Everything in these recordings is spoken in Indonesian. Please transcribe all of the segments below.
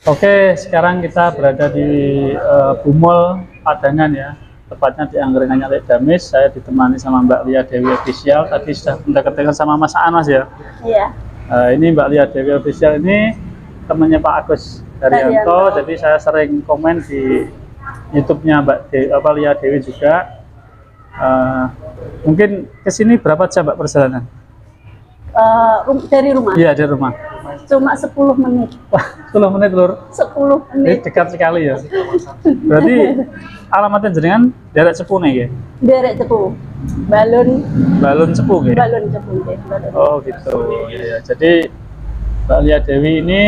Oke, sekarang kita berada di Bumol Padangan ya, tepatnya di Angkringan Nyalek Damis. Saya ditemani sama Mbak Lia Dewi Official. Tadi sudah mendekatkan sama Mas Anas ya. Iya. Ini Mbak Lia Dewi Official ini temannya Pak Agus Daryanto. Jadi saya sering komen di YouTube-nya Mbak Lia Dewi juga. Mungkin ke sini berapa jam Mbak perjalanan? Dari rumah? Iya, dari rumah. Cuma 10 menit. Wah, 10 menit lur. 10 Ini menit. dekat sekali ya. Berarti alamatnya jenengan daerah Cepu nih ya? Derek Cepu. Balun Cepu ya? Balun Cepu. Balun. Oh gitu. Ya, jadi Mbak Lia Dewi ini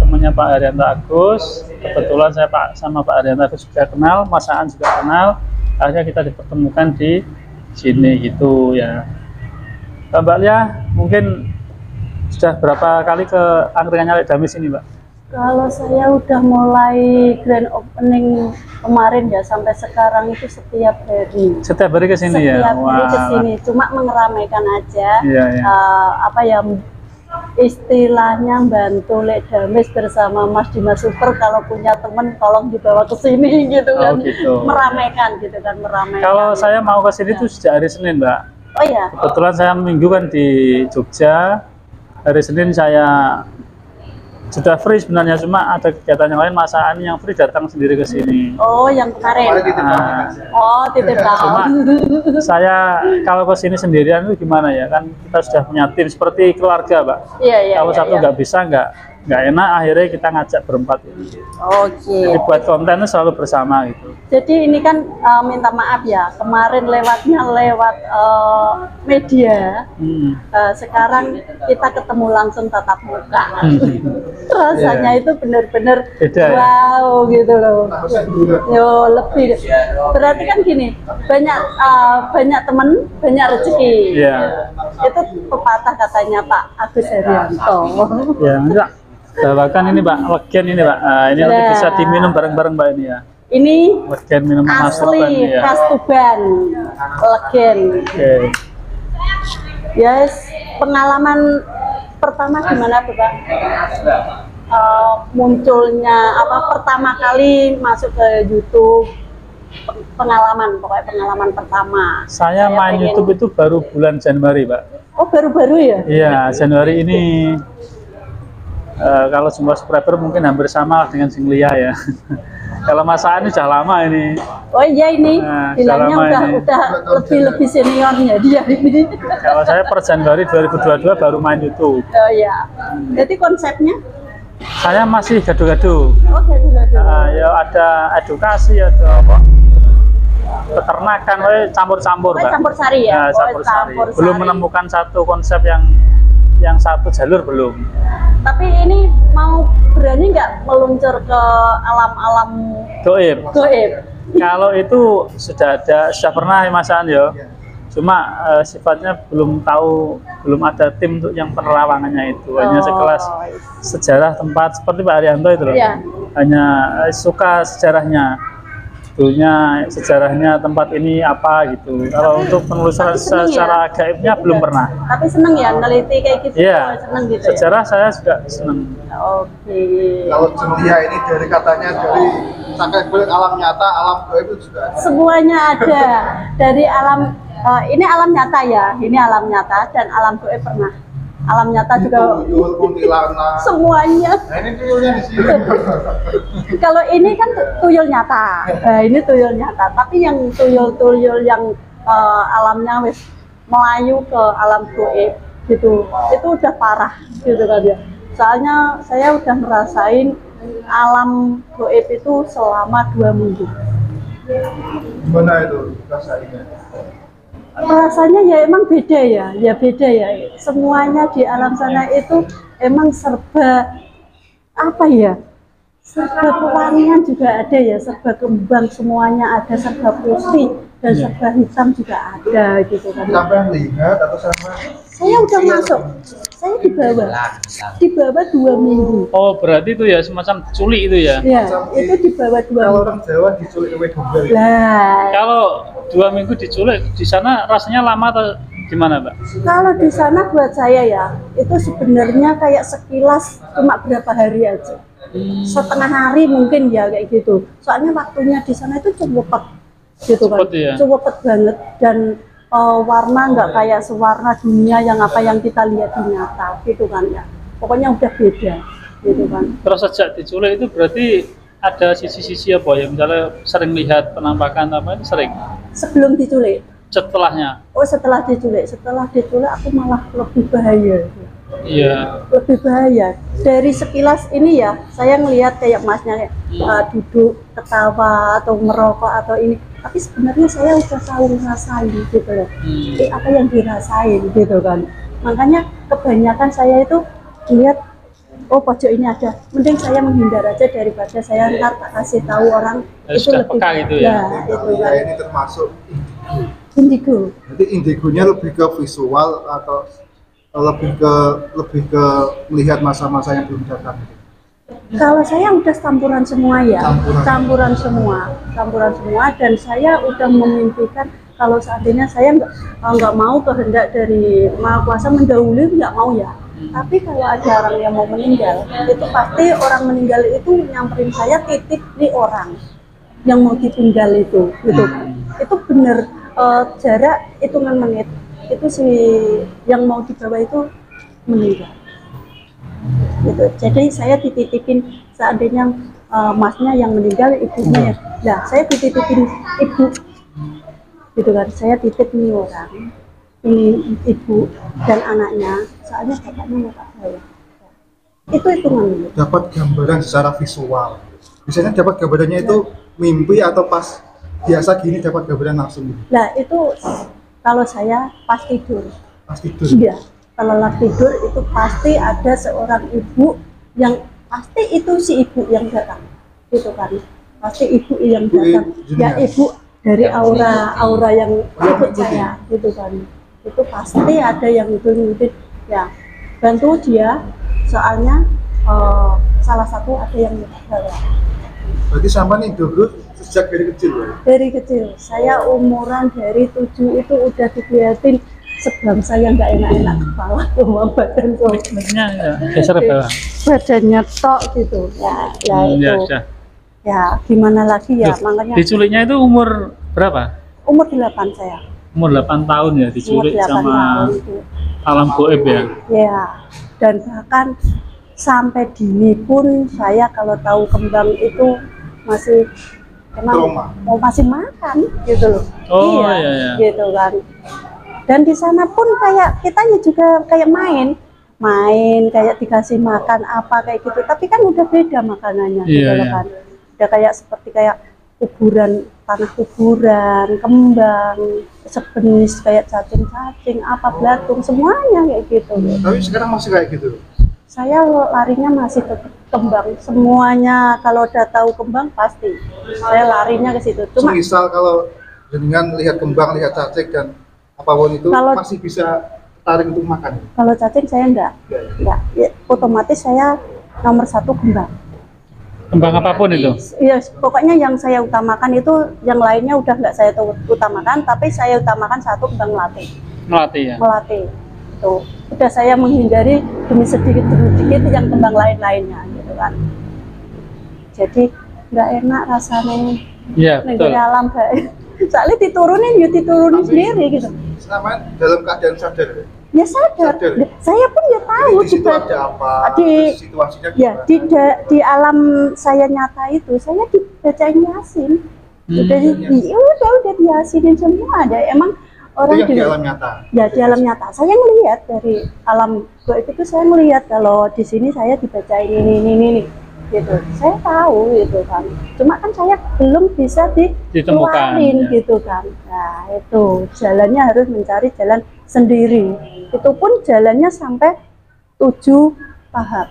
temannya Pak Haryanto Agus. Kebetulan saya sama Pak Haryanto Agus juga kenal, Mas Aan juga kenal. Akhirnya kita dipertemukan di sini gitu ya. Mbak Lia mungkin sudah berapa kali ke Angkringan Nyalek Damis ini, Mbak? Kalau saya udah mulai grand opening kemarin ya, sampai sekarang itu setiap hari. Setiap hari ke sini ya? Setiap hari ke sini, cuma mengeramaikan aja. Iya, iya. Apa ya, istilahnya bantu Lek Damis bersama Mas Dimas Super. Kalau punya temen tolong dibawa ke sini gitu kan. Gitu. Meramaikan gitu kan, meramaikan. Kalau saya mau ke sini tuh sejak hari Senin, Mbak. Oh ya. Kebetulan saya minggu kan di Jogja. Hari Senin saya sudah free sebenarnya, cuma ada kegiatan yang lain. Mas Aan yang free datang sendiri ke sini. Oh, yang kemarin. Oh, titip Cuma tahu. saya kalau ke sini sendirian itu gimana ya? Kan kita sudah punya tim seperti keluarga, Mbak. Iya, iya. Kalau satu nggak bisa, nggak enak. Akhirnya kita ngajak berempat. Oke. Jadi buat kontennya selalu bersama gitu. Jadi ini kan minta maaf ya, kemarin lewatnya lewat media. Sekarang kita ketemu langsung tatap muka. Rasanya itu benar-benar wow gitu loh. Yo lebih. Berarti kan gini, banyak teman, banyak rezeki. Iya. Itu pepatah katanya Pak Agus Daryanto. Ya, enggak. Bawakan ini Mbak, legen ini Mbak. Ini nanti bisa diminum bareng-bareng Mbak ini ya. Ini legen minuman asli ya. khas Tuban, legen. Oke. Yes, pengalaman pertama gimana tuh Pak? Munculnya apa pertama kali masuk ke YouTube? Pengalaman, pokoknya pengalaman pertama. Saya main YouTube itu baru bulan Januari, Pak. Oh, baru-baru ya? Iya, Januari ini. Kalau semua subscriber mungkin hampir sama dengan Singlia ya. Kalau Mas Aan sudah lama ini. Oh iya ini, bilangnya udah lebih seniornya dia ini. Kalau saya per Januari 2022 baru main YouTube. Oh iya. Jadi konsepnya? Saya masih gaduh-gaduh. Oh gaduh-gaduh. Ya ada edukasi, ada apa? Peternakan, campur-campur, Pak. Campur sari ya? Campur sari. Belum menemukan satu konsep yang satu jalur belum. Tapi ini mau berani nggak meluncur ke alam-alam goib? Kalau itu sudah pernah ya Mas Aan ya. Cuma sifatnya belum ada tim untuk yang penerawangannya itu. Hanya sekelas sejarah tempat seperti Pak Haryanto itu loh. Yeah. Hanya suka sejarahnya. Dulunya sejarahnya tempat ini apa gitu. Kalau untuk penelusuran secara gaibnya belum pernah. Tapi seneng ya neliti kayak gitu. Iya. Seneng gitu. Sejarah saya juga seneng. Oke. Kalau Julia ini dari katanya dari sampai kulit alam nyata, alam gaib itu juga ada. Semuanya ada. Dari alam ini alam nyata ya. Ini alam nyata dan alam gaib pernah. Alam nyata juga semuanya. Nah, ini tuyulnya di sini. Kalau ini kan tuyul nyata. Nah, ini tuyul nyata. Tapi yang tuyul-tuyul yang alamnya wis melayu ke alam gaib gitu, itu udah parah gitu kan ya. Soalnya saya udah merasain alam gaib itu selama 2 minggu. Gimana itu rasanya? Rasanya ya emang beda ya beda ya. Semuanya di alam sana itu emang serba apa ya? Serba pewangian juga ada ya, serba kembang semuanya ada, serba putih dan serba hitam juga ada gitu kan. Sampai lihat atau sama? Saya udah masuk, saya dibawa 2 minggu. Oh berarti itu ya semacam culik itu ya? Ya, itu dibawa 2 minggu. Kalau orang Jawa diculik oleh domba. Nah, kalau 2 minggu diculik di sana rasanya lama atau gimana, Mbak? kalau di sana buat saya ya, itu sebenarnya kayak sekilas cuma berapa hari aja. setengah hari mungkin ya kayak gitu. Soalnya waktunya di sana itu cukup gitu kan, ya? cukup banget dan warna nggak kayak sewarna dunia yang apa yang kita lihat di nyata gitu kan ya. Pokoknya udah beda gitu kan. Terus sejak diculik itu berarti ada sisi-sisi apa ya? Misalnya sering lihat penampakan apa itu sering? Sebelum diculik? Setelahnya? Oh setelah diculik aku malah lebih bahaya. Iya. Lebih bahaya. Dari sekilas ini ya, saya ngelihat kayak masnya duduk ketawa atau merokok atau ini. Tapi sebenarnya saya udah tahu ngerasain gitu loh. Apa yang dirasain gitu kan. Makanya kebanyakan saya itu lihat, oh pojok ini ada, mending saya menghindar aja daripada saya ntar tak kasih tahu orang. Itu lebih peka gitu ya. Itu ya, kan. ini termasuk Indigo. Jadi indigonya lebih ke visual atau lebih ke melihat masa-masa yang belum datang. Kalau saya udah campuran semua ya, Campuran semua, dan saya udah memimpikan kalau seandainya saya nggak mau kehendak dari Maha Kuasa mendahului, nggak mau ya. Tapi kalau ada orang yang mau meninggal, itu pasti orang meninggal itu nyamperin saya, titip di orang yang mau ditinggal itu, gitu. Itu bener jarak hitungan menit. Itu si yang mau dibawa itu meninggal. Gitu. Jadi saya dititipin seandainya masnya yang meninggal, ibunya ya. Nah, saya dititipin ibu. Gitu kan. Saya titip nih orang. Ini ibu dan anaknya. Soalnya bapaknya mau tak bawa. Itu hitungan menit. Dapat gambaran secara visual. Biasanya dapat gambarannya itu mimpi atau pas biasa gini dapat gambaran langsung. Nah, itu kalau saya pas tidur. Pas tidur? Iya, kalau lagi tidur itu pasti ada seorang ibu yang pasti itu si ibu yang datang, gitu kan? Pasti ibu yang datang. Ya ibu dari aura yang ikut saya, gitu kan? Itu pasti ada yang itu ya bantu dia. Soalnya salah satu ada yang bawa. Berarti sampai nih dulu sejak dari kecil ya? Dari kecil, saya umuran dari 7 itu udah dilihatin sebangsa yang nggak enak-enak kepala semua badan badannya ya, geser bawah. Badannya tok gitu. Ya itu. Ya gimana lagi ya. Terus, makanya diculiknya itu umur berapa? Umur 8 saya. Umur 8 tahun ya diculik sama tahun itu. alam goib ya? Ya, dan bahkan sampai dini pun saya kalau tahu kembang itu masih mau masih makan gitu loh. Oh iya. Gitu kan. Dan di sana pun kayak kita ya juga kayak main kayak dikasih makan apa kayak gitu, tapi kan udah beda makanannya gitu loh kan. Udah kayak seperti kayak tanah kuburan, kembang sejenis kayak cacing apa belatung semuanya kayak gitu. Tapi sekarang masih kayak gitu? Saya larinya masih ke kembang semuanya. Kalau udah tahu kembang pasti saya larinya ke situ. Cuma misal kalau dengan lihat kembang, lihat cacing dan apapun itu masih bisa tarik untuk makan. Kalau cacing saya enggak. Ya, otomatis saya nomor 1 kembang. Kembang apapun itu? Iya, pokoknya yang saya utamakan itu, yang lainnya udah nggak saya utamakan, tapi saya utamakan 1 kembang melati. Melati ya? Melati. Tuh, udah saya menghindari demi sedikit yang kembang lainnya gitu kan. Jadi nggak enak rasanya. Iya, betul. Negeri alam kayak soalnya diturunin sendiri gitu. Selama dalam keadaan sadar? Ya sadar. Saya pun ya tahu di situ ada apa, situasinya ya di alam saya nyata itu saya dibacain Yasin. Udah diyasinin semua ada. Emang orang di alam nyata. Ya di alam nyata. Saya ngelihat dari alam goib itu, saya melihat kalau di sini saya dibacain ini gitu. Saya tahu gitu kan. Cuma kan saya belum bisa dikeluarin gitu kan. Nah, itu jalannya harus mencari jalan sendiri. Itu pun jalannya sampai 7 tahap.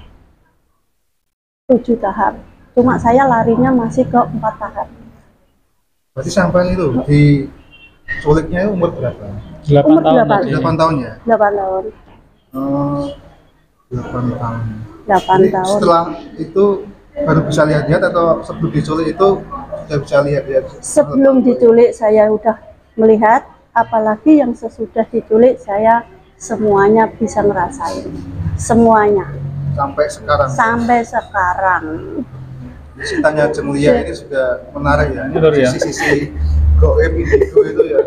7 tahap. Cuma saya larinya masih ke 4 tahap. Berarti sampai itu di culiknya umur berapa? 8 tahun. 8 tahun ya? 8 tahun. 8 tahun. 8 tahun. Setelah itu baru bisa lihat-lihat atau sebelum diculik itu sudah bisa lihat-lihat? Sebelum diculik saya udah melihat, apalagi yang sesudah diculik saya semuanya bisa ngerasain. Semuanya. sampai sekarang. Sampai sekarang. Ceritanya Cemulia ini sudah menarik ya. Betul ya. Sisi-sisi goib indigo itu ya.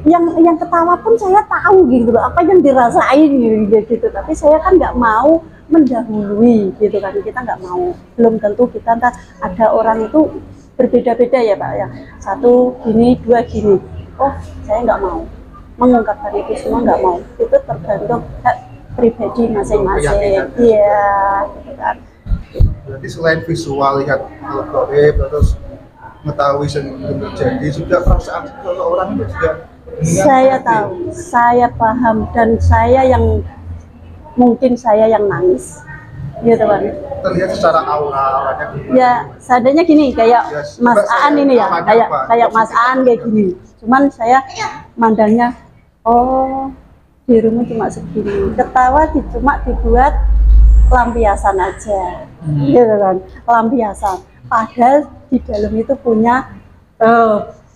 Yang ketawa pun saya tahu gitu loh, apa yang dirasain gitu. Tapi saya kan nggak mau mendahului gitu kan, kita nggak mau. Belum tentu kita ntar ada orang itu berbeda-beda ya Pak ya. Satu gini, dua gini. Oh saya nggak mau mengungkapkan itu semua, nggak mau. Itu tergantung hak pribadi masing-masing. Iya, gitu kan. Berarti selain visual lihat makhluk goib terus mengetahui yang terjadi, juga perasaan seseorang itu juga saya tahu, saya paham, dan saya yang mungkin saya yang nangis gitu kan. terlihat secara auranya. Ya seadanya gini, kayak Mas Aan ini ya, kayak Mas Aan kayak gini. Cuman saya mandangnya, oh di rumah cuma segini, ketawa cuma dibuat lampiasan aja, gitu kan, lampiasan. Padahal di dalam itu punya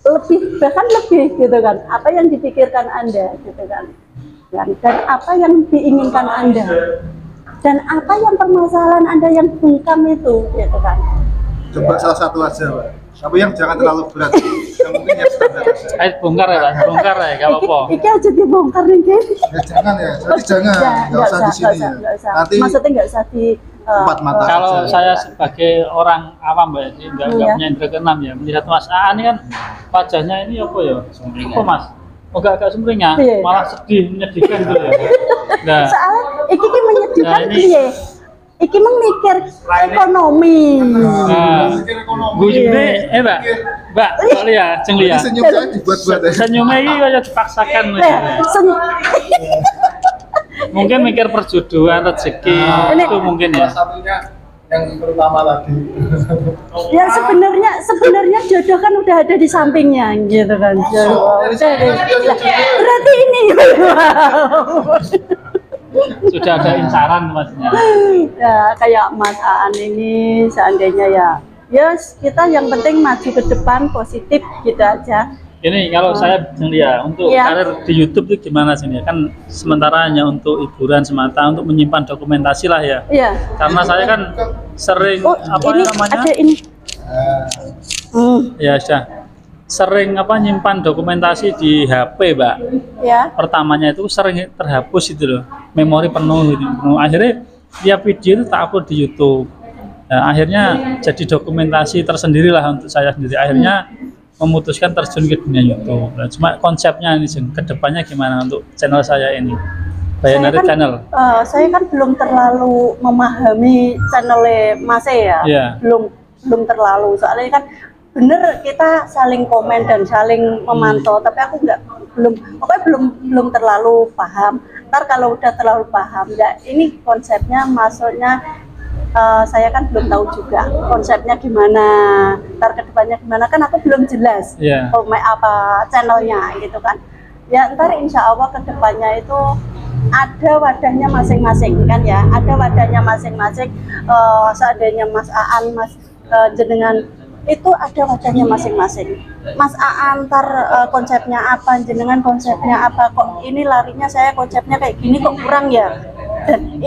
lebih, bahkan lebih, gitu kan. Apa yang dipikirkan Anda, gitu kan, dan apa yang diinginkan Anda, dan apa yang permasalahan Anda yang bungkam itu, gitu kan. Coba salah satu aja, Pak. Tapi yang jangan terlalu berat. Yang mungkin yang standar aja. Ayo bongkar ya, Pak. Bongkar ya, enggak apa-apa. Iki aja dibongkar nih, Gen. Ya, jangan ya, nanti jangan. Nggak usah di sini ya. Nanti Maksudnya nggak usah di empat mata. Kalau saja. saya sebagai orang awam, Mbak, ini nggak punya indra keenam ya, melihat Mas Aan ini kan wajahnya ini apa ya? Apa Mas? Oh, agak sumringah, Iya. malah sedih, menyedihkan gitu ya. Nah, Soalnya iki ki menyedihkan Nah, ini- piye? Iki mikir ekonomi. nah, guyune, Mbak, Mbak Lia, Ceng Lia. Ini senyum saya dibuat-buat ya. Senyumnya ini kayak dipaksakan Nah, gitu. Mungkin mikir perjodohan, rezeki, Ini- itu mungkin ya. Salah satunya yang terutama lagi. ya sebenarnya jodoh kan udah ada di sampingnya gitu kan. Udah ada. Lah, berarti ini. Sudah ada incaran maksudnya. Ya kayak Mas Aan ini seandainya ya kita yang penting maju ke depan, positif gitu aja. Ini kalau saya Lia untuk Iya. karir di YouTube itu gimana sih? Kan sementara hanya untuk hiburan semata, untuk menyimpan dokumentasi lah ya. Iya. Karena saya kan sering Oh, apa ini namanya? ada ini. Ya sudah. Sering nyimpan dokumentasi di HP, Mbak. Ya. Pertamanya itu sering terhapus itu loh, memori penuh gitu. Akhirnya tiap video itu tak upload di YouTube. Nah, akhirnya jadi dokumentasi tersendiri lah untuk saya sendiri. Akhirnya memutuskan terjun ke dunia YouTube. Nah, cuma konsepnya ini ke depannya gimana untuk channel saya ini, Bayanari Channel. Saya kan belum terlalu memahami channelnya Mas ya. Iya. Belum terlalu. Soalnya kan bener kita saling komen dan saling memantau, tapi aku belum terlalu paham. Ntar kalau udah terlalu paham, ya ini konsepnya maksudnya saya kan belum tahu juga konsepnya gimana, ntar kedepannya gimana, kan aku belum jelas Iya. apa channelnya gitu kan. Ya ntar insya Allah kedepannya itu ada wadahnya masing-masing kan ya, ada wadahnya masing-masing. Seandainya Mas Aan, Mas jenengan itu ada wadahnya masing-masing. Mas Aan ntar konsepnya apa, jenengan konsepnya apa, kok ini larinya saya konsepnya kayak gini kok kurang ya.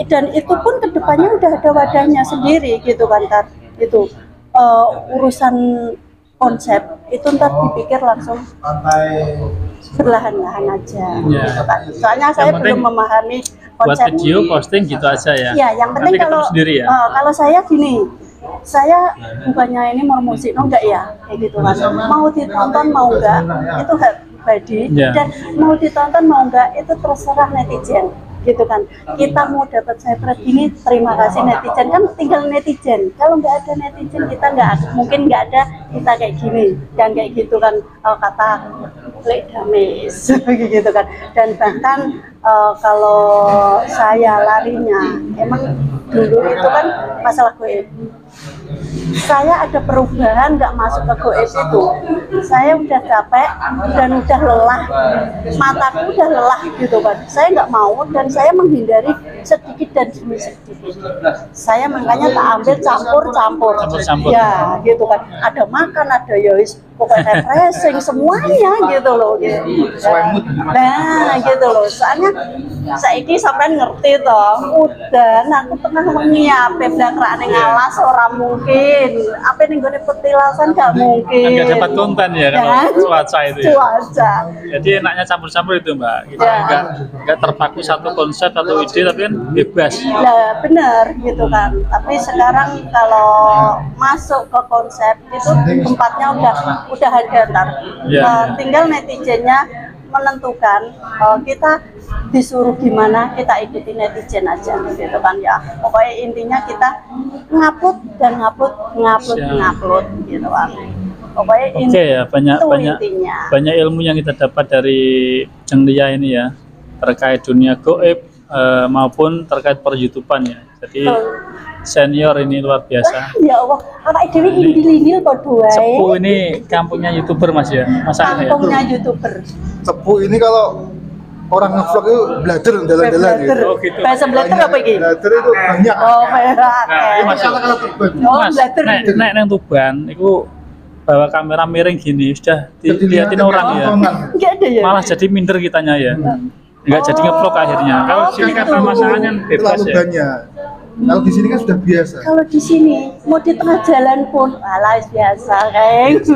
Dan itu pun kedepannya udah ada wadahnya sendiri gitu kan, ntar itu urusan konsep itu ntar dipikir langsung perlahan-lahan aja. Ya. Gitu kan. Soalnya saya penting belum memahami Buat konsep. video posting gitu aja ya. Iya, yang penting Nanti ketemu kalau sendiri ya. kalau saya gini, saya bukannya ini mau musik, enggak ya, kayak gitu kan. Mau ditonton mau enggak, itu hak pribadi. Ya. Dan mau ditonton mau enggak, itu terserah netizen, gitu kan. Kita mau dapat subscribe gini, terima kasih netizen, kan tinggal netizen. Kalau nggak ada netizen, kita mungkin nggak ada kita kayak gini, dan kayak gitu kan, kata Lek Dames, gitu kan. Dan bahkan kalau saya larinya, emang dulu itu kan masalah goib. Saya ada perubahan, nggak masuk ke goib itu. Saya udah capek dan udah lelah, mataku udah lelah gitu kan. Saya nggak mau dan saya menghindari sedikit dan demi sedikit. Saya makanya tak ambil campur-campur. Campur-campur. Ya, gitu kan. Ada makan, ada yois, pokoknya refreshing semuanya gitu loh. Gitu. Nah, gitu loh. Soalnya saiki sampean ngerti toh. Udan aku tengah wengi ape blakrane ngalas ora mungkin. Ape ning gone petilasan gak mungkin. Nggak dapat konten ya kalau cuaca itu ya. Cuaca. Jadi enaknya campur-campur itu Mbak. Kita nggak terpaku satu konsep atau ide tapi kan bebas. Nah, benar gitu kan. Tapi sekarang kalau masuk ke konsep itu tempatnya udah ada ntar. Tinggal netizennya menentukan kita disuruh gimana, kita ikuti netizen aja gitu kan ya. Pokoknya intinya kita ngupload dan ngupload gitu kan. Pokoknya ya, banyak ilmu yang kita dapat dari Jeng Lia ini ya, terkait dunia goib maupun terkait per-YouTubean ya. Jadi senior ini luar biasa. Ya Allah, awak dhewe indil-indil padha wae. Sepuh ini kampungnya YouTuber Mas ya. Kampungnya YouTuber. Sepuh ini kalau orang ngevlog itu belajar jalan-jalan gitu. Oh gitu. Bahasa belajar apa iki? Belajar itu banyak. Oh, merah. Nah, Mas, nek nang Tuban iku bawa kamera miring gini sudah dilihatin orang ya. Enggak ada ya. Malah jadi minder kitanya ya. Enggak jadi ngevlog akhirnya. Kalau sini kan permasalahannya bebas ya. Banyak. Kalau di sini kan sudah biasa. Kalau di sini mau di tengah jalan pun alah biasa kayak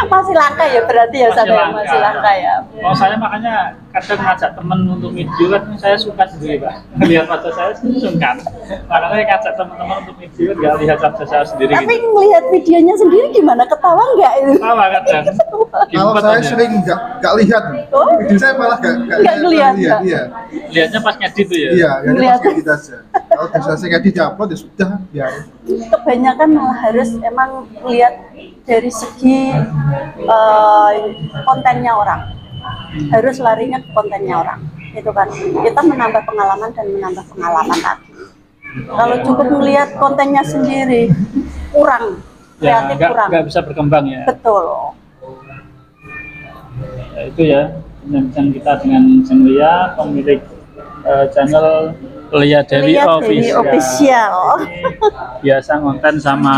masih langka ya berarti ya saya masih langka ya. Oh saya makanya kadang ngajak temen untuk video kan saya suka sendiri Pak. Lihat wajah saya sungkan. Makanya ngajak teman-teman untuk video nggak lihat wajah saya sendiri. Tapi gitu. melihat videonya sendiri gimana, ketawa nggak itu? Ketawa kadang. Kalau saya sering nggak lihat. Video saya malah nggak ngelihat. Iya. Lihatnya pas ngedit tuh ya. Iya, ngelihat pas ngedit aja. Kalau bisa saya ngedit upload ya sudah biar. Kebanyakan malah harus emang lihat dari segi kontennya orang, harus larinya ke kontennya orang, itu kan kita menambah pengalaman dan menambah pengalaman lagi. Kalau cukup melihat kontennya sendiri kurang kreatif, kurang nggak bisa berkembang ya. Betul ya, itu ya bincang kita dengan Jeng Lia, pemilik channel Lia Dewi Official. Biasa konten sama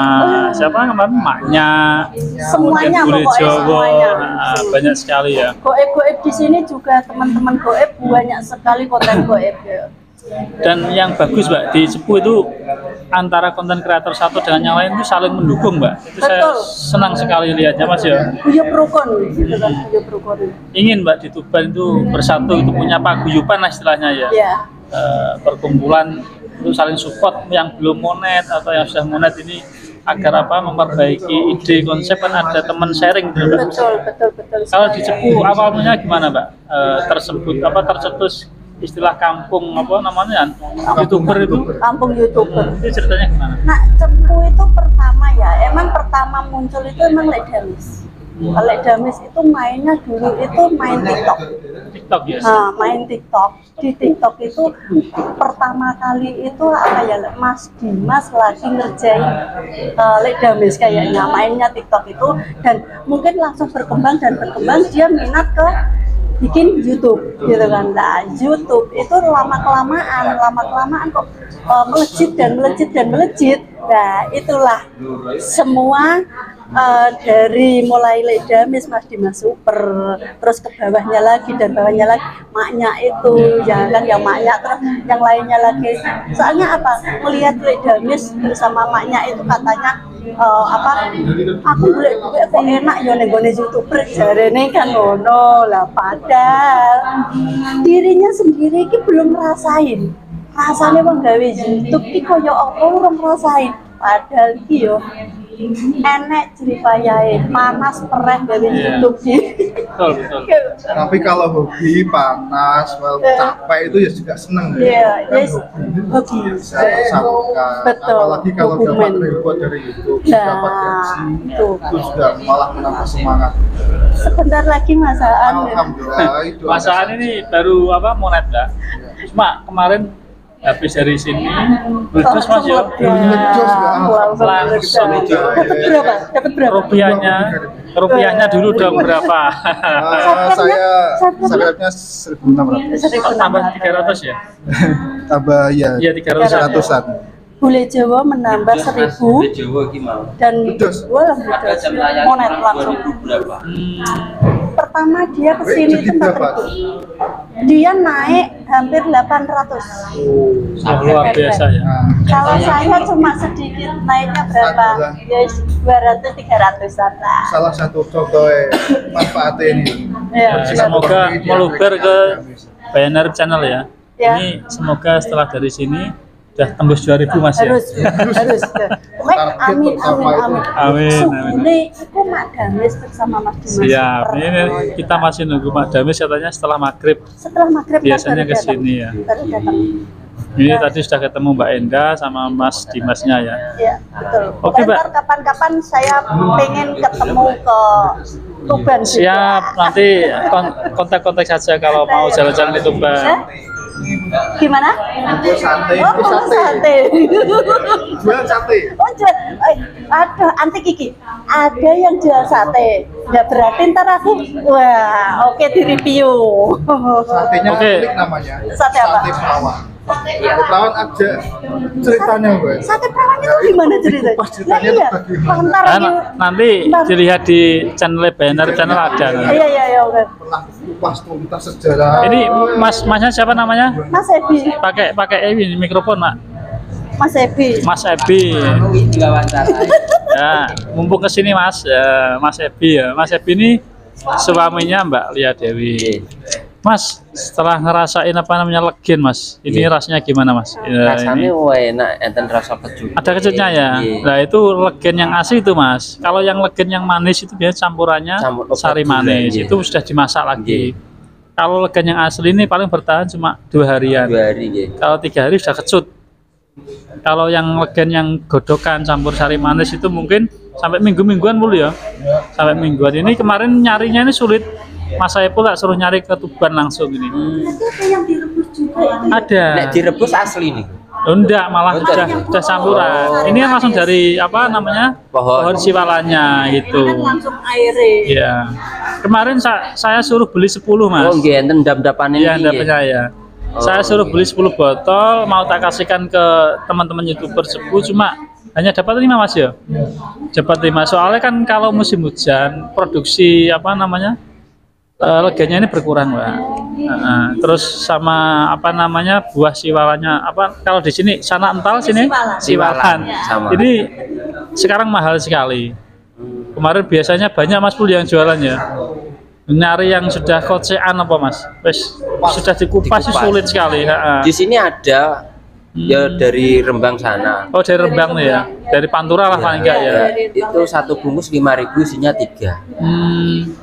siapa kemarin maknya, semuanya pokoknya semuanya. Banyak sekali ya. Goib di sini juga teman-teman goib banyak sekali konten goib ya. Dan yang bagus Mbak di Sepuh itu antara konten kreator satu dengan yang lain itu saling mendukung Mbak. Itu Betul. Saya senang sekali lihatnya Mas ya. Guyub rukun gitu kan, guyub rukun. Ingin Mbak di Tuban itu bersatu, itu punya paguyuban lah istilahnya ya. Iya. Perkumpulan itu saling support yang belum monet atau yang sudah monet ini agar apa memperbaiki ide konsep kan ada teman sharing gitu. Betul. Kalau di Cepu awalnya gimana Mbak? Tercetus istilah kampung apa namanya YouTuber itu? Kampung YouTuber. Itu ceritanya gimana? Nah, Cepu itu pertama ya, emang pertama muncul itu emang Ledamis. Ledamis itu mainnya dulu itu main TikTok. TikTok ya? Nah, main TikTok. Di TikTok itu pertama kali itu apa ya, Mas Dimas lagi ngerjain Ledamis kayaknya, mainnya TikTok itu, dan mungkin langsung berkembang dia minat ke bikin YouTube gitu kan. Nah, YouTube itu lama kelamaan kok melejit. Nah, itulah semua dari mulai Ledamis, Mas Dimas Super, terus ke bawahnya lagi dan bawahnya lagi maknya itu, ya kan, yang maknya, terus yang lainnya lagi. Soalnya apa? Melihat Ledamis bersama maknya itu katanya aku boleh kok enak ya ning gone YouTuber jarene kan ngono lah, padahal dirinya sendiri iki belum ngerasain rasane wong gawe YouTube iki koyo apa ora ngerasain, padahal iki yo enek jeripayahe, panas pereh gawe YouTube iki. Betul. Tapi kalau hobi panas, capek itu ya juga seneng ya. Iya, hobi. Bisa tersalurkan. Apalagi kalau dapat reward dari YouTube, dapat gaji, itu sudah malah menambah semangat. Sebentar lagi masaan. Alhamdulillah itu. Masaan ini baru monet Mbak. Cuma kemarin habis dari sini terus Mas ya langsung dapat berapa rupiahnya dulu dong berapa? Saya subscribe-nya 1.600. Tambah 300 ya? Tambah ya 300-an. Bule Jawa menambah 1.000 dan monet langsung. pertama dia kesini itu 4.000. Dia naik hampir 800. Luar biasa ya. Kalau saya cuma sedikit, naiknya berapa? Ya 200-300an lah. Salah satu contoh manfaatnya ini. Ya, Semoga meluber ke Pioneer Channel ya. Ya. Ini semoga setelah dari sini udah tembus 2.000 Mas ya. harus. Pokoknya amin. Amin. Ini aku Mak Damis bersama Mas Dimas. Siap. Ini kita masih nunggu Mak Damis katanya setelah maghrib. Setelah maghrib Biasanya baru ke sini ya. Baru datang. Ini tadi sudah ketemu Mbak Enda sama Mas Dimasnya ya. Iya, betul. Oke, Mbak. Ntar kapan-kapan saya pengen ketemu ke Tuban juga. Siap. Nanti kontak-kontak saja kalau mau jalan-jalan di Tuban. Gimana? Buat sate, Oh, mau sate. jual sate. Oh, jual. Ada anti Kiki. Ada yang jual sate. Ya berarti ntar aku, wah, oke di review. Satenya Oke. klik namanya. Sate apa? Sate perawan. Perawan ada ceritanya, Mbak. Sate perawan itu gimana ceritanya? Pas ceritanya iya. itu bagaimana? Ntar Nah, review. nanti dilihat di channel Pioneer Channel ada. nanti. Iya, oke. Pernah kupas tuntas sejarah. Ini masnya siapa namanya? Mas Ebi, Pakai ini mikrofon, Mak. Mas Ebi. Mas Ebi. Ya, mumpung kesini Mas, ya, Mas Ebi ya. Mas Ebi ini suaminya Mbak Lia Dewi. Mas, setelah ngerasain apa namanya legen Mas, ini rasanya gimana Mas? Ya, Rasanya ini. enak, enten rasa kecut. Ada kecutnya ya. Nah itu legen yang asli itu Mas. Kalau yang legen yang manis itu biasanya campurannya Campur obat sari gula, manis. iya. Itu sudah dimasak lagi. Kalau legen yang asli ini paling bertahan cuma 2 harian. 2 hari ya. Kalau 3 hari sudah kecut. Kalau yang legen yang godokan campur sari manis itu mungkin sampai minggu-mingguan mulu ya. Sampai mingguan. Ini kemarin nyarinya ini sulit. Mas saya pula suruh nyari ke Tuban langsung ini. Nanti ada yang direbus juga itu. Ada. Nek direbus asli nih. Oh, enggak, malah Enggak. udah campuran. Ini kan langsung dari apa namanya? Pohon siwalanya Kan gitu. langsung airnya. Iya. Kemarin saya suruh beli 10 Mas. Oh, nggih enten ndam-ndapanin Iya, iki, enggak nggih. percaya. Saya suruh beli 10 botol, mau tak kasihkan ke teman-teman YouTuber 10, cuma hanya dapat 5 Mas ya. Dapat 5. Soalnya kan kalau musim hujan, produksi apa namanya? Leganya ini berkurang, Mbak. Terus sama apa namanya? Buah siwalanya apa? Kalau di sini sana ental, sini siwalan. Sama. Jadi sekarang mahal sekali. Kemarin biasanya banyak Mas Pul yang jualan ya. Nyari yang sudah kocean apa Mas? Wes sudah dikupas sih Dikupas. sulit sekali. Di sini ada ya dari Rembang sana. Oh dari Rembang nih ya, dari Pantura lah paling enggak ya. Itu satu bungkus 5.000 isinya 3.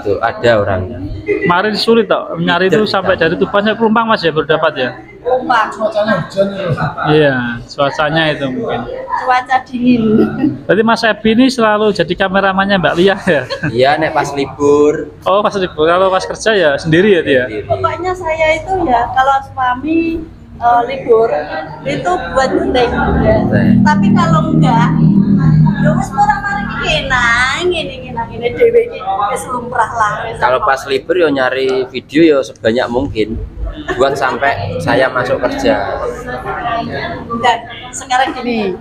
Itu ada orangnya. Kemarin sulit toh nyari itu sampai dari Tuban sampai Pelumpang Mas ya baru dapat ya. Cuacanya hujan ya. Iya, cuacanya itu mungkin. Cuaca dingin. Berarti Mas Ebi ini selalu jadi kameramannya Mbak Lia ya. Iya, nek pas libur. Oh pas libur, kalau pas kerja ya sendiri ya dia. Pokoknya saya itu ya kalau suami libur itu buat syuting. Ya. Tapi kalau enggak, ya wis ora mari ngene dhewe iki wis lumrah lah. Kalau pas libur yo nyari video yo sebanyak mungkin buat sampai saya masuk kerja. Dan sekarang gini,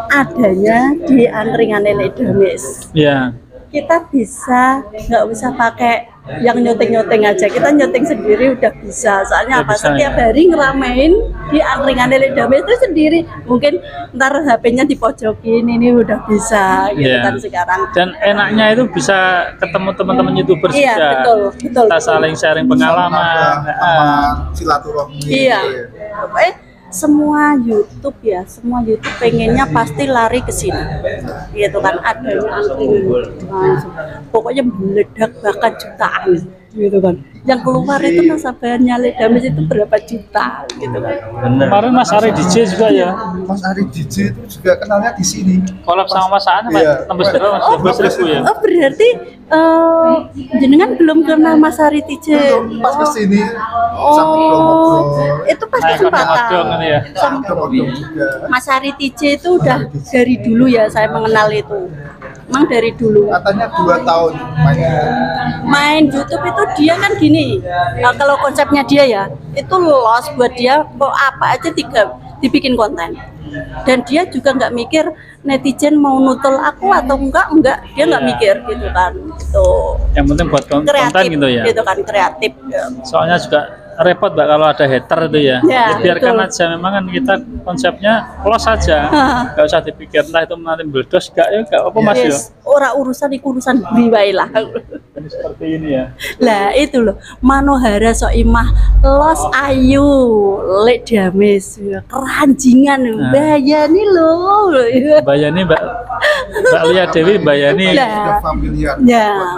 adanya di angkringan Lele Damis. Iya. Kita bisa nggak usah pakai yang nyuting aja, kita nyuting sendiri udah bisa. Soalnya Udah apa? bisa, Setiap ya? hari ngeramein di angkringan Lele Damis itu sendiri. Mungkin ntar HP-nya dipojokin, ini udah bisa gitu Iya. kan sekarang. Dan enaknya itu bisa ketemu teman-teman YouTuber Iya, juga. betul. Kita saling sharing pengalaman. Teman silaturahmi. Iya. gitu ya. Pokoknya semua YouTube ya, semua YouTube pengennya pasti lari ke sini. Gitu kan, ada angkringan langsung. Pokoknya meledak bahkan jutaan gitu kan. Yang keluar itu nasabahnya Lele Damis itu berapa juta gitu kan. Kemarin Mas Ari DJ juga ya. Mas Ari DJ itu juga kenalnya di sini. Kolab sama Mas Aan Iya. tembus berapa Mas? 12.000 ya. Oh berarti jenengan belum kenal Mas Ari DJ. Pas kesini Oh, sampai ngobrol-ngobrol. itu pas Naik kesempatan. odong-odong ini ya. Ngobrol juga. Mas Ari TJ itu udah dari dulu ya saya mengenal itu. Emang dari dulu. Katanya 2 tahun mainnya. Main YouTube itu dia kan gini. Kalau konsepnya dia ya, itu loss buat dia mau apa aja dibikin konten. Dan dia juga nggak mikir netizen mau nutul aku atau enggak dia nggak Iya. mikir gitu kan, gitu. Yang penting buat konten Kreatif gitu ya. gitu kan, kreatif. Soalnya juga repot Mbak kalau ada hater itu ya. Ya, Biarkan betul. aja, memang kan kita konsepnya close aja. Nggak usah dipikir entah itu nanti meledos enggak ya enggak apa Mas ya. Yes, ora urusan beli lah. Ini seperti ini ya. Lah itu loh, Manohara Soimah Los Ayu Lek Dames keranjingan bayani loh. Bayani Mbak Lia Dewi bayani. Lah. Sudah familiar. Ya.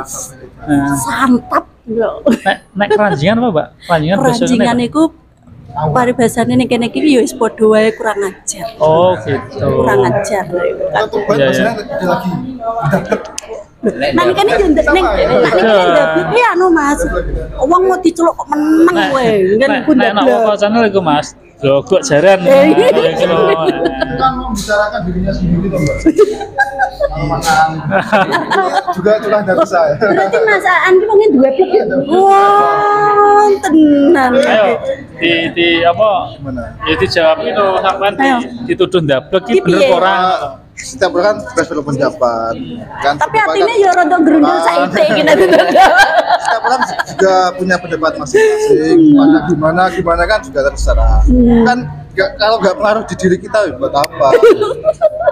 Nah, Santap loh. nek keranjingan apa Mbak? Keranjingan itu paribasane ning kene iki ya wis padha wae kurang ajar. Oh gitu. Kurang ajar. Kalau tuban Iya, maksudnya ada lagi. Nang kene yo ndek ning ndek iki anu Mas. Wong mau diceluk kok meneng kowe. Kan Nek apa channel iku Mas? Jogok jaran. Kan membicarakan dirinya sendiri toh Mbak. Juga curah dari saya. Berarti Mas Aan ki wong duwe plek. Wah, tenan. Ayo di apa? Gimana? Ya dijawab itu sampean Ayo. dituduh ndablek Ki iki bener piye? apa ora? Setiap orang kan bebas berpendapat kan. Tapi pendapat artinya kan- ya rada grundel saite gini Setiap orang juga punya pendapat masing-masing. Gimana kan juga terserah. Kan kalau nggak pengaruh di diri kita ya buat apa?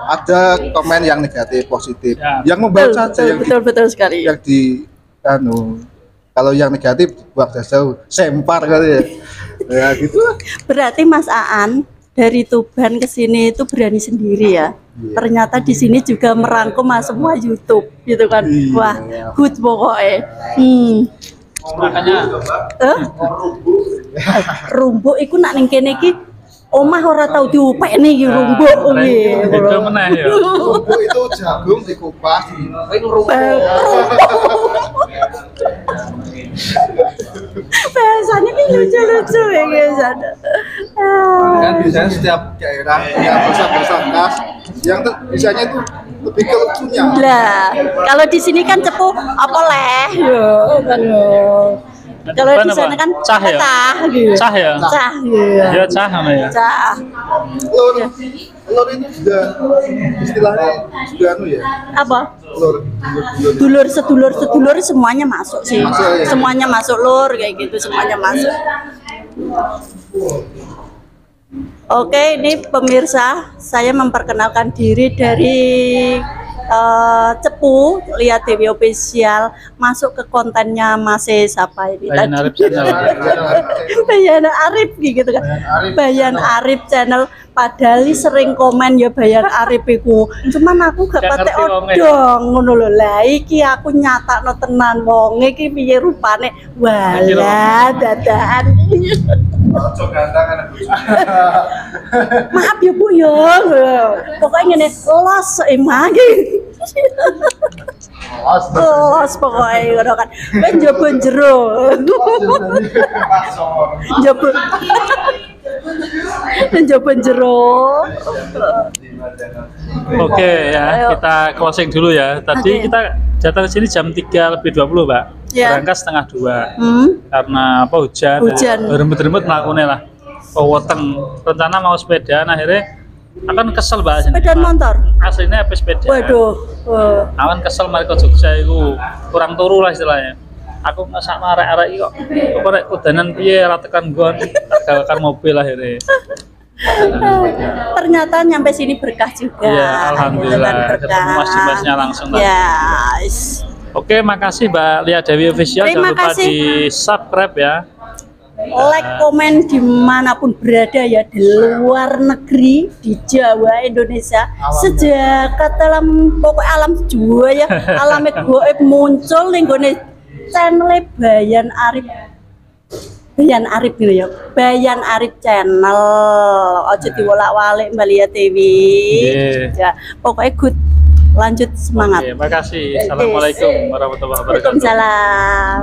Ada komen yang negatif, positif. Ya. Yang membaca aja yang betul sekali. yang di anu. Kalau yang negatif buat jauh sempar kali ya. Ya gitu lah. Berarti Mas Aan dari Tuban ke sini itu berani sendiri ya. Iya. Ternyata di sini juga merangkum semua YouTube gitu kan. Iya. Wah, good pokoknya. Makanya Rumbuk iku nak ning kene iki omah ora tau diupekne iki rumbuk kuwi. itu meneh ya. Bumbu itu jagung dikupas di Biasanya ini lucu-lucu ya guys. kan biasanya setiap daerah yang masak-masak khas yang biasanya itu lebih ke lucunya. Lah, kalau di sini kan cepu apa leh yo kan yo. Kalau di sana kan Cah ya? cah gitu. Cah ya? Cah iya. Ya cah sama ya. Cah. Lor itu juga istilahnya juga anu ya. Apa? Lor. Sedulur semuanya masuk sih. Masuk, ya? Semuanya masuk lur kayak gitu, semuanya masuk. Oke, ini pemirsa, saya memperkenalkan diri dari Cepu, lihat Dewi Official, masuk ke kontennya Mas siapa ini Bayan Arif channel. Bayan Arif gitu kan. Bayan Arif channel, padahal sering komen ya Bayan Arif iku. Cuman aku gak Gak patek ngerti wonge. odong ngono lho. Lah iki aku nyatakno tenan wong iki piye rupane. Walah dadakan. Ojo gantangan. Maaf ya Bu ya. Pokoknya ngene los emang iki. Los pokoknya ngono kan. Ben njaba jero. Njaba. Njaba jero. Oke ya, Ayo. kita closing dulu ya. Tadi Oke. kita datang ke sini jam 3:20 Mbak. Ya. Berangkat setengah 2. Hmm. Karena apa hujan. Hujan. Remut-remut melakukannya lah. Weteng. Rencana mau sepedaan akhirnya akan kesel Mbak. Sepedaan motor. Aslinya apa sepeda. Waduh. Awan kesel mari ke Jogja iku kurang turu lah istilahnya. Aku ngesak arek-arek iki kok apa rek kudanan piye ora tekan nggon gawakan mobil akhirnya. Ternyata nyampe sini berkah juga. Iya, alhamdulillah. Gitu kan, Ketemu mas-masnya langsung lah. Ya. Oke, makasih Mbak Lia Dewi Official. Terima Jangan lupa kasih. di subscribe ya. Like, komen dimanapun berada ya, di luar negeri, di Jawa, Indonesia, sejak dalam pokok alam Jawa ya, alamnya goib muncul nih gue channel Bayan Arif. Bayan Arif gitu ya, Bayan Arif channel. Ojo diwolak-walik Mbak Lia Dewi. Yeah. Ya, pokoknya good. Lanjut semangat. Oke, makasih. Assalamualaikum warahmatullahi wabarakatuh. Waalaikumsalam.